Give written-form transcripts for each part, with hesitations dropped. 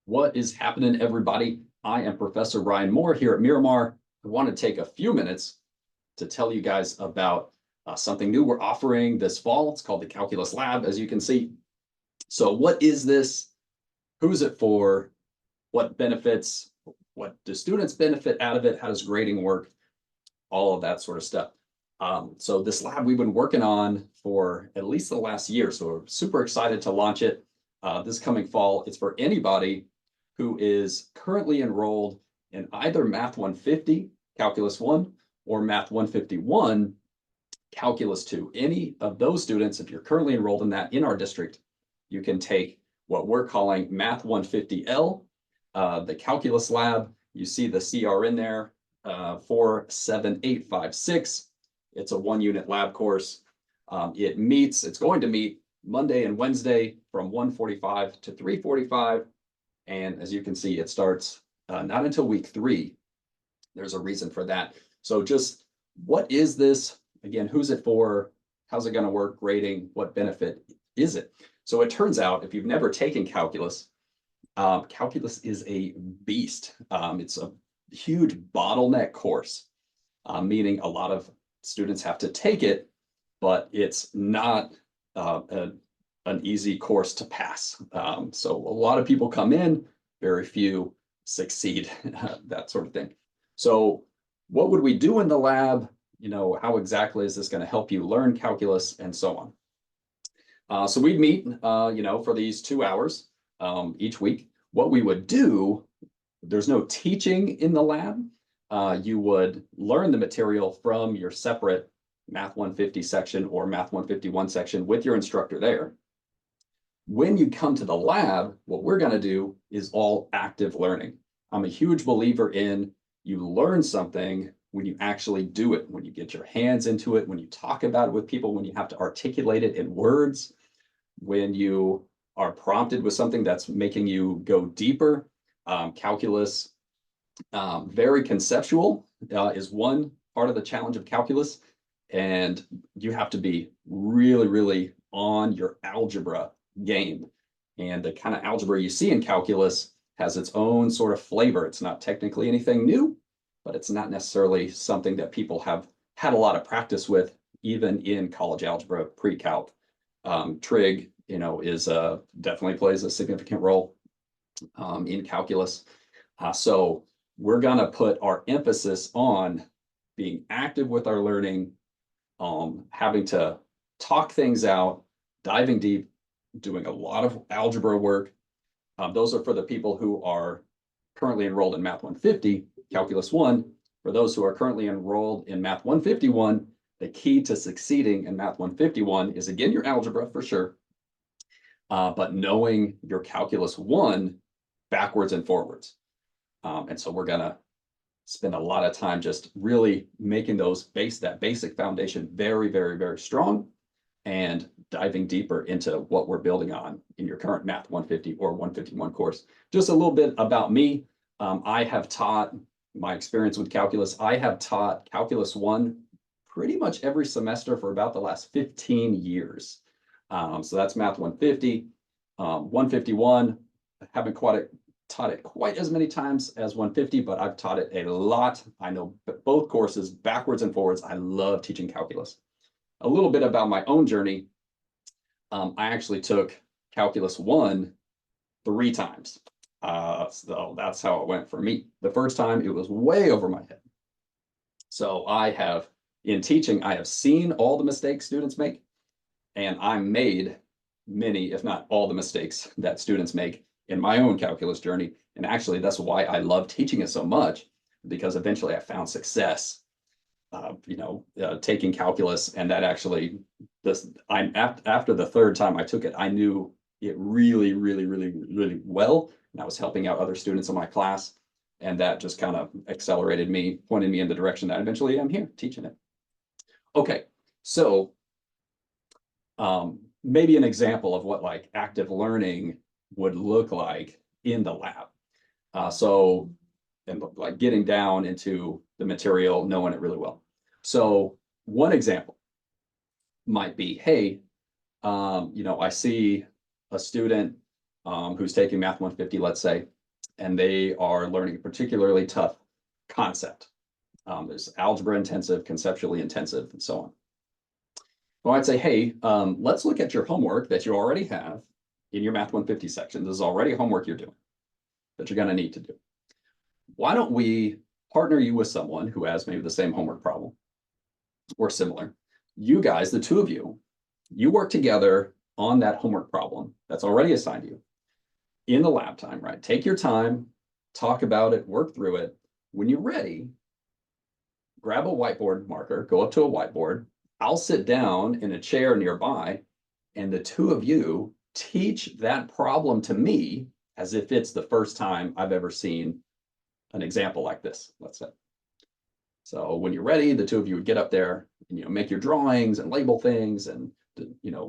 What is happening, everybody? I am Professor Ryan Moore here at Miramar. I want to take a few minutes to tell you guys about something new we're offering this fall. It's called the Calculus Lab, as you can see. So what is this? Who's it for? What benefits? What do students benefit out of it? How does grading work? All of that sort of stuff. So this lab we've been working on for at least the last year. So we're super excited to launch it this coming fall. It's for anybody who is currently enrolled in either Math 150, Calculus 1, or Math 151, Calculus 2. Any of those students, if you're currently enrolled in that in our district, you can take what we're calling Math 150L, the Calculus Lab. You see the CR in there, 47856. It's a 1-unit lab course. It's going to meet Monday and Wednesday from 1:45 to 3:45. And as you can see, it starts not until week 3. There's a reason for that. So just what is this? Again, who's it for? How's it going to work? Grading? What benefit is it? So it turns out, if you've never taken calculus, calculus is a beast. It's a huge bottleneck course, meaning a lot of students have to take it, but it's not an easy course to pass. So a lot of people come in, very few succeed, that sort of thing. So what would we do in the lab? How exactly is this going to help you learn calculus and so on? So we'd meet, for these 2 hours each week. What we would do, there's no teaching in the lab. You would learn the material from your separate Math 150 section or Math 151 section with your instructor there. When you come to the lab, what we're going to do is all active learning. I'm a huge believer in you learn something when you actually do it, when you get your hands into it, when you talk about it with people, when you have to articulate it in words, when you are prompted with something that's making you go deeper. Calculus, very conceptual, is one part of the challenge of calculus. And you have to be really, really on your algebra game. And the kind of algebra you see in calculus has its own sort of flavor. It's not technically anything new, but it's not necessarily something that people have had a lot of practice with, even in college algebra, pre-calc. Trig, is definitely plays a significant role in calculus. So we're going to put our emphasis on being active with our learning, having to talk things out, diving deep, doing a lot of algebra work. Those are for the people who are currently enrolled in Math 150, Calculus 1. For those who are currently enrolled in Math 151, the key to succeeding in Math 151 is, again, your algebra for sure, but knowing your Calculus 1 backwards and forwards. And so we're going to spend a lot of time just really making that basic foundation very, very, very strong, and diving deeper into what we're building on in your current Math 150 or 151 course. Just a little bit about me. I have taught my experience with calculus. I have taught Calculus 1 pretty much every semester for about the last 15 years. So that's Math 150. 151, I haven't taught it quite as many times as 150, but I've taught it a lot. I know both courses backwards and forwards. I love teaching calculus. A little bit about my own journey. I actually took Calculus 1 3 times. So that's how it went for me. The first time, it was way over my head. So in teaching, I have seen all the mistakes students make, and I made many, if not all, the mistakes that students make in my own calculus journey. And actually, that's why I love teaching it so much, because eventually I found success taking calculus. And that actually, after the 3rd time I took it, I knew it really, really, really, really well. And I was helping out other students in my class. And that just kind of accelerated me, pointed me in the direction that eventually I'm here teaching it. Okay, so maybe an example of what active learning would look like in the lab. And getting down into the material, knowing it really well. So one example might be, hey, I see a student who's taking Math 150, let's say, and they are learning a particularly tough concept. There's algebra intensive, conceptually intensive, and so on. Well, I'd say, hey, let's look at your homework that you already have in your Math 150 section. This is already homework you're doing that you're going to need to do. Why don't we partner you with someone who has maybe the same homework problem or similar? You guys, the two of you, you work together on that homework problem that's already assigned to you in the lab time, right? Take your time, talk about it, work through it. When you're ready, grab a whiteboard marker, go up to a whiteboard. I'll sit down in a chair nearby, and the two of you teach that problem to me as if it's the first time I've ever seen an example like this, let's say. So when you're ready, the two of you would get up there and, make your drawings and label things and,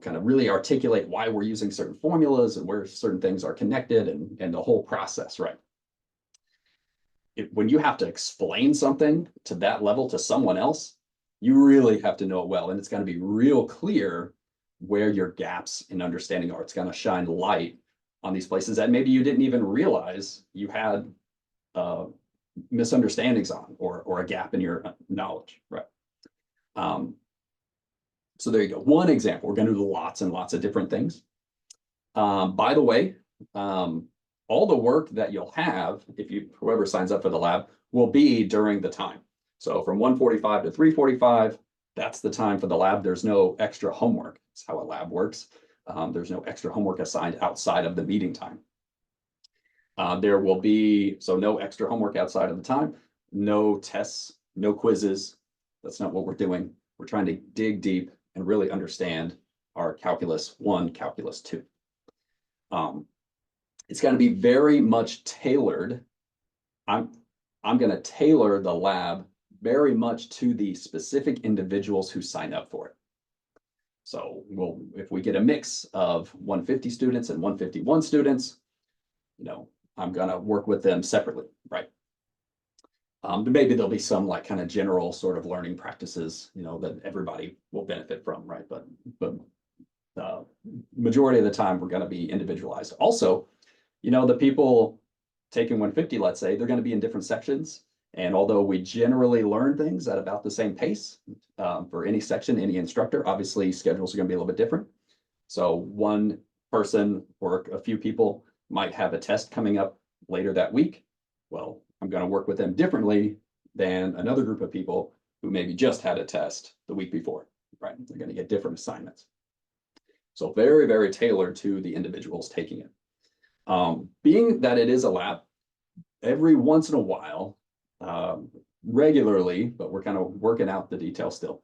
kind of really articulate why we're using certain formulas and where certain things are connected and the whole process, right? When you have to explain something to that level to someone else, you really have to know it well. And it's going to be real clear where your gaps in understanding are. It's going to shine light on these places that maybe you didn't even realize you had misunderstandings on or a gap in your knowledge, right? So there you go. One example. We're going to do lots and lots of different things. By the way, all the work that you'll have, whoever signs up for the lab, will be during the time. So from 1:45 to 3:45, that's the time for the lab. There's no extra homework. That's how a lab works. There's no extra homework assigned outside of the meeting time. There will be, so no extra homework outside of the time, no tests, no quizzes. That's not what we're doing. We're trying to dig deep and really understand our Calculus 1, Calculus 2. It's going to be very much tailored. I'm going to tailor the lab very much to the specific individuals who sign up for it. So if we get a mix of 150 students and 151 students, I'm going to work with them separately, right? Maybe there'll be some like kind of general sort of learning practices, that everybody will benefit from, right? But the majority of the time, we're going to be individualized. Also, the people taking 150, let's say, they're going to be in different sections. And although we generally learn things at about the same pace for any section, any instructor, obviously schedules are going to be a little bit different. So one person or a few people might have a test coming up later that week. Well, I'm going to work with them differently than another group of people who maybe just had a test the week before, right? They're going to get different assignments. So very, very tailored to the individuals taking it. Being that it is a lab, every once in a while, regularly, but we're kind of working out the details still.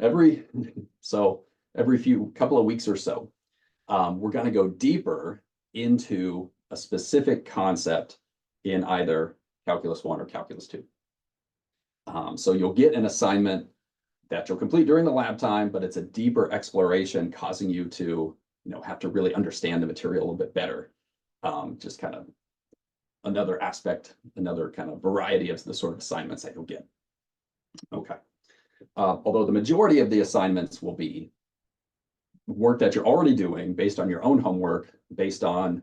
Every few couple of weeks or so, we're going to go deeper into a specific concept in either Calculus 1 or Calculus 2. So you'll get an assignment that you'll complete during the lab time, but it's a deeper exploration causing you to, have to really understand the material a little bit better. Just kind of another aspect, another kind of variety of the sort of assignments that you'll get. Okay. Although the majority of the assignments will be work that you're already doing based on your own homework, based on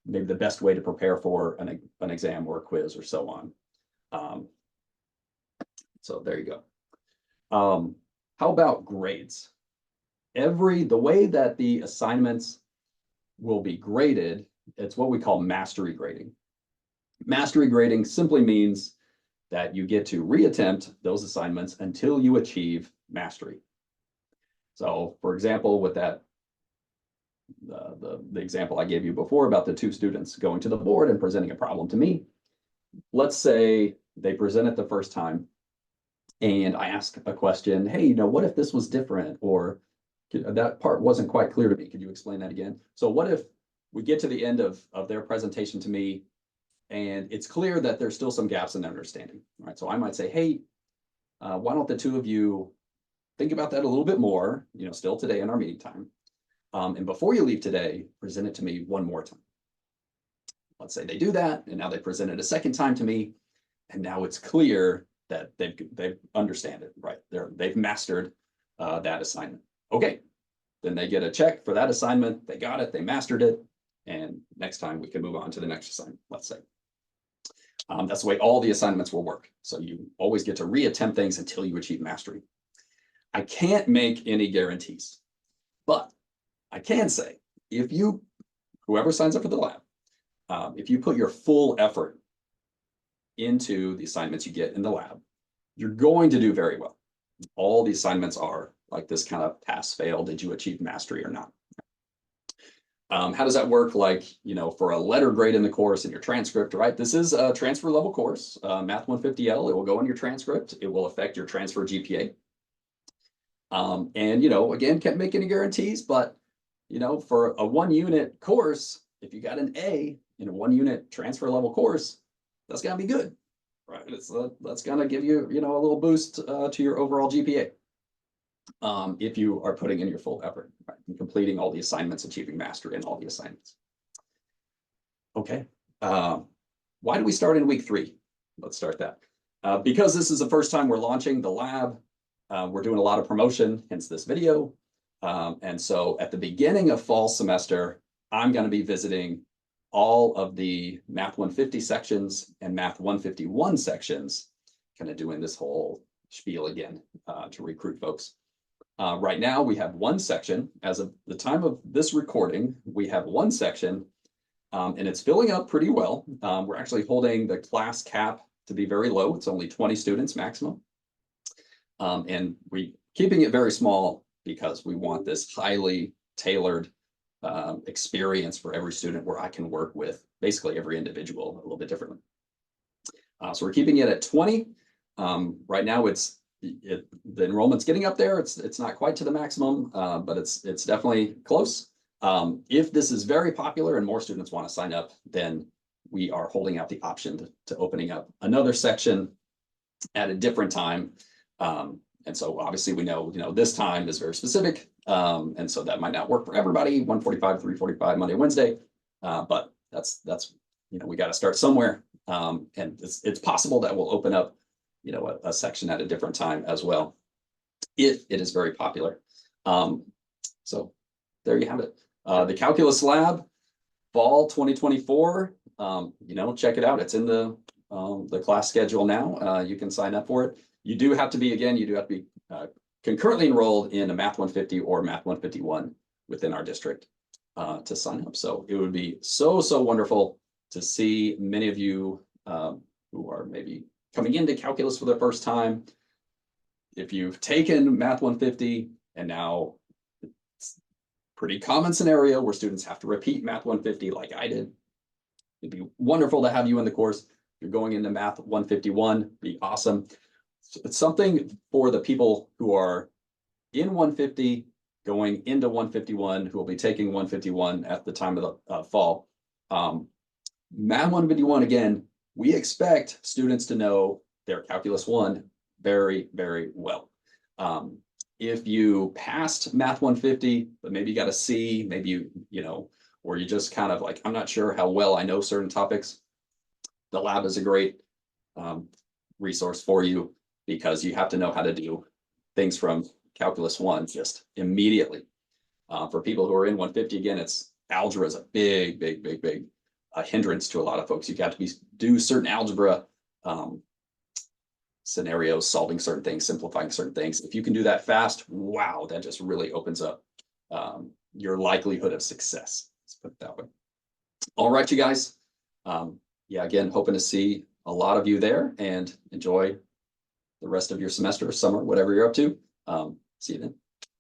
maybe the best way to prepare for an exam or a quiz or so on. So there you go. How about grades? The way that the assignments will be graded, it's what we call mastery grading. Mastery grading simply means that you get to reattempt those assignments until you achieve mastery. So for example, with that, the example I gave you before about the two students going to the board and presenting a problem to me, let's say they present it the first time and I ask a question, hey, what if this was different? Or that part wasn't quite clear to me. Could you explain that again? So what if we get to the end of their presentation to me and it's clear that there's still some gaps in their understanding, right? So I might say, hey, why don't the two of you think about that a little bit more, still today in our meeting time. And before you leave today, present it to me one more time. Let's say they do that, and now they present it a second time to me, and now it's clear that they understand it, right? They've mastered that assignment. Okay, then they get a check for that assignment. They got it, they mastered it, and next time we can move on to the next assignment, let's say. That's the way all the assignments will work. So you always get to reattempt things until you achieve mastery. I can't make any guarantees, but I can say if you, whoever signs up for the lab, if you put your full effort into the assignments you get in the lab, you're going to do very well. All the assignments are like this kind of pass fail. Did you achieve mastery or not? How does that work? Like, you know, for a letter grade in the course and your transcript, right? This is a transfer level course, Math 150L. It will go in your transcript. It will affect your transfer GPA. And, you know, again, can't make any guarantees, but, you know, for a 1 unit course, if you got an A in a 1 unit transfer level course, that's gonna be good, right? That's gonna give you, you know, a little boost to your overall GPA. If you are putting in your full effort, right, and completing all the assignments, achieving mastery in all the assignments. Okay, why do we start in week 3? Let's start that. Because this is the first time we're launching the lab, we're doing a lot of promotion, hence this video. And so at the beginning of fall semester, I'm going to be visiting all of the Math 150 sections and Math 151 sections, kind of doing this whole spiel again to recruit folks. Right now, we have 1 section. As of the time of this recording, we have 1 section, and it's filling up pretty well. We're actually holding the class cap to be very low. It's only 20 students maximum. And we're keeping it very small because we want this highly tailored experience for every student where I can work with basically every individual a little bit differently. So we're keeping it at 20. Right now, the enrollment's getting up there. It's not quite to the maximum, but it's definitely close. If this is very popular and more students want to sign up, then we are holding out the option to opening up another section at a different time. And so obviously we know, this time is very specific. And so that might not work for everybody, 1:45, 3:45, Monday, Wednesday. But that's, we got to start somewhere. And it's possible that we'll open up, a section at a different time as well, if it is very popular. So there you have it. The Calculus Lab, fall 2024, check it out. It's in the class schedule now. You can sign up for it. You do have to be concurrently enrolled in a Math 150 or Math 151 within our district to sign up. So it would be so wonderful to see many of you who are maybe coming into calculus for the first time. If you've taken Math 150 and now it's a pretty common scenario where students have to repeat Math 150 like I did, it'd be wonderful to have you in the course. If you're going into Math 151, be awesome. It's something for the people who are in 150 going into 151, who will be taking 151 at the time of the fall. Math 151, again, we expect students to know their Calculus 1 very, very well. If you passed Math 150, but maybe you got a C, maybe or you just kind of like, I'm not sure how well I know certain topics, the lab is a great resource for you, because you have to know how to do things from Calculus 1 just immediately. For people who are in 150, again, algebra is a big hindrance to a lot of folks. You got to do certain algebra scenarios, solving certain things, simplifying certain things. If you can do that fast, wow, that just really opens up your likelihood of success. Let's put it that way. All right, you guys. Again, hoping to see a lot of you there, and enjoy the rest of your semester, summer, whatever you're up to. See you then.